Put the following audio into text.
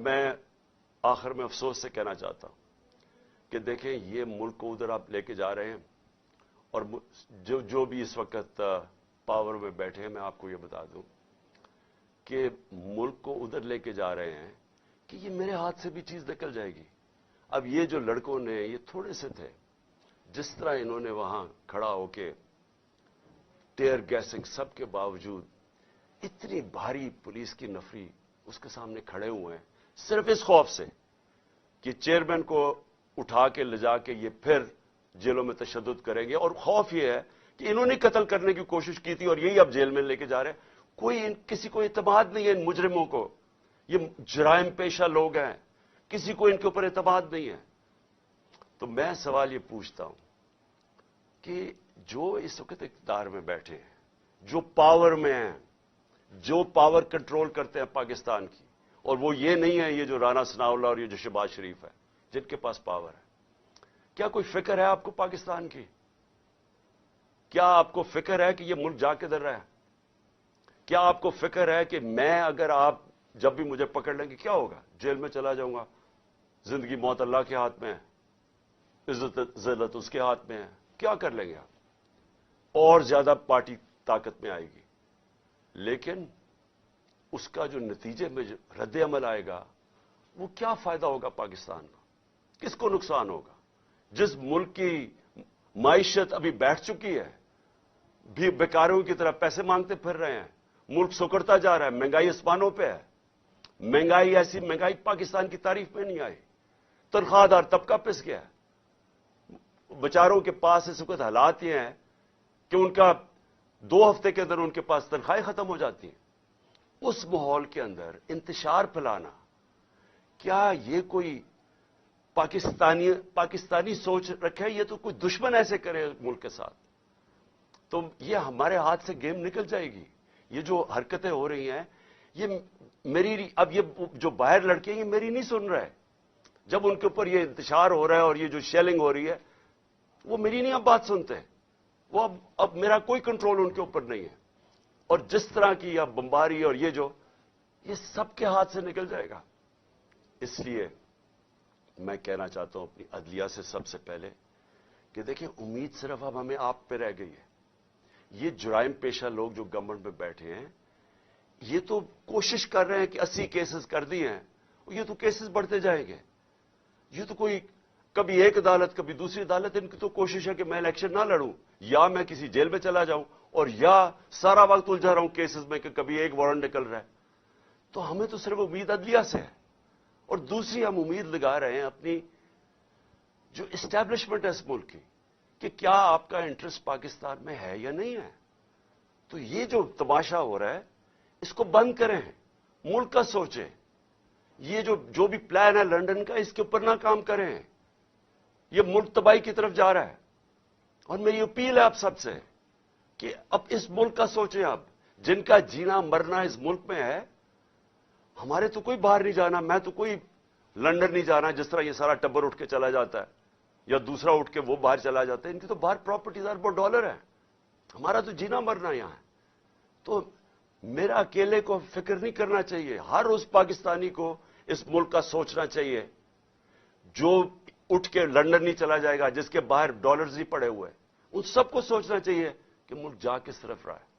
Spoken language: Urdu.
میں آخر میں افسوس سے کہنا چاہتا ہوں کہ دیکھیں یہ ملک کو ادھر آپ لے کے جا رہے ہیں، اور جو بھی اس وقت پاور میں بیٹھے ہیں، میں آپ کو یہ بتا دوں کہ ملک کو ادھر لے کے جا رہے ہیں کہ یہ میرے ہاتھ سے بھی چیز نکل جائے گی۔ اب یہ جو لڑکوں نے، یہ تھوڑے سے تھے، جس طرح انہوں نے وہاں کھڑا ہو کے ٹیئر گیسنگ سب کے باوجود اتنی بھاری پولیس کی نفری اس کے سامنے کھڑے ہوئے ہیں، صرف اس خوف سے کہ چیئرمین کو اٹھا کے لے جا کے یہ پھر جیلوں میں تشدد کریں گے، اور خوف یہ ہے کہ انہوں نے قتل کرنے کی کوشش کی تھی اور یہی اب جیل میں لے کے جا رہے ہیں۔ کسی کو اعتماد نہیں ہے ان مجرموں کو، یہ جرائم پیشہ لوگ ہیں، کسی کو ان کے اوپر اعتماد نہیں ہے۔ تو میں سوال یہ پوچھتا ہوں کہ جو اس وقت اقتدار میں بیٹھے ہیں، جو پاور میں ہیں، جو پاور کنٹرول کرتے ہیں پاکستان کی، اور وہ یہ نہیں ہے یہ جو رانا ثناء اللہ اور یہ جو شہباز شریف ہے جن کے پاس پاور ہے، کیا کوئی فکر ہے آپ کو پاکستان کی؟ کیا آپ کو فکر ہے کہ یہ ملک جا کدھر رہا ہے؟ کیا آپ کو فکر ہے کہ میں اگر آپ جب بھی مجھے پکڑ لیں گے کیا ہوگا؟ جیل میں چلا جاؤں گا، زندگی موت اللہ کے ہاتھ میں ہے، عزت ذلت اس کے ہاتھ میں ہے، کیا کر لیں گے آپ؟ اور زیادہ پارٹی طاقت میں آئے گی، لیکن اس کا جو نتیجے میں جو رد عمل آئے گا وہ کیا فائدہ ہوگا پاکستان کو؟ کس کو نقصان ہوگا؟ جس ملک کی معیشت ابھی بیٹھ چکی ہے، بھی بیکاروں کی طرح پیسے مانگتے پھر رہے ہیں، ملک سکڑتا جا رہا ہے، مہنگائی آسمانوں پہ ہے، مہنگائی ایسی مہنگائی پاکستان کی تاریخ میں نہیں آئی، تنخواہ دار طبقہ پس گیا ہے، بیچاروں کے پاس اس وقت حالات یہ ہیں کہ ان کا 2 ہفتے کے اندر ان کے پاس تنخواہیں ختم ہو جاتی ہیں۔ اس ماحول کے اندر انتشار پھیلانا، کیا یہ کوئی پاکستانی سوچ رکھے؟ یہ تو کوئی دشمن ایسے کرے ملک کے ساتھ تو یہ ہمارے ہاتھ سے گیم نکل جائے گی۔ یہ جو حرکتیں ہو رہی ہیں یہ میری، اب یہ جو باہر لڑکے ہیں یہ میری نہیں سن رہے، جب ان کے اوپر یہ انتشار ہو رہا ہے اور یہ جو شیلنگ ہو رہی ہے وہ میری نہیں اب بات سنتے، وہ اب میرا کوئی کنٹرول ان کے اوپر نہیں ہے، اور جس طرح کی اب بمباری اور یہ سب کے ہاتھ سے نکل جائے گا۔ اس لیے میں کہنا چاہتا ہوں اپنی عدلیہ سے سب سے پہلے کہ دیکھیں امید صرف اب ہمیں آپ پہ رہ گئی ہے۔ یہ جرائم پیشہ لوگ جو گورنمنٹ میں بیٹھے ہیں یہ تو کوشش کر رہے ہیں کہ 80 کیسز کر دیے ہیں، یہ تو کیسز بڑھتے جائیں گے، یہ تو کوئی کبھی ایک عدالت کبھی دوسری عدالت، ان کی تو کوشش ہے کہ میں الیکشن نہ لڑوں، یا میں کسی جیل میں چلا جاؤں، اور یا سارا وقت الجھا رہا ہوں کیسز میں کہ کبھی ایک وارنٹ نکل رہا ہے۔ تو ہمیں تو صرف امید عدلیہ سے ہے، اور دوسری ہم امید لگا رہے ہیں اپنی جو اسٹیبلشمنٹ ہے اس ملک کی کہ کیا آپ کا انٹرسٹ پاکستان میں ہے یا نہیں ہے۔ تو یہ جو تماشا ہو رہا ہے اس کو بند کریں، ملک کا سوچیں، یہ جو بھی پلان ہے لنڈن کا اس کے اوپر نہ کام کریں، یہ ملک تباہی کی طرف جا رہا ہے۔ اور میری اپیل ہے آپ سب سے کہ اب اس ملک کا سوچیں، اب جن کا جینا مرنا اس ملک میں ہے، ہمارے تو کوئی باہر نہیں جانا، میں تو کوئی لنڈن نہیں جانا جس طرح یہ سارا ٹبر اٹھ کے چلا جاتا ہے یا دوسرا اٹھ کے وہ باہر چلا جاتا ہے، ان کی تو باہر پراپرٹیز اربوں ڈالر ہے، ہمارا تو جینا مرنا یہاں ہے۔ تو میرا اکیلے کو فکر نہیں کرنا چاہیے، ہر اس پاکستانی کو اس ملک کا سوچنا چاہیے جو اٹھ کے لنڈن نہیں چلا جائے گا، جس کے باہر ڈالرز ہی پڑے ہوئے، ان سب کو سوچنا چاہیے کہ ملک جا کس طرف رہا ہے۔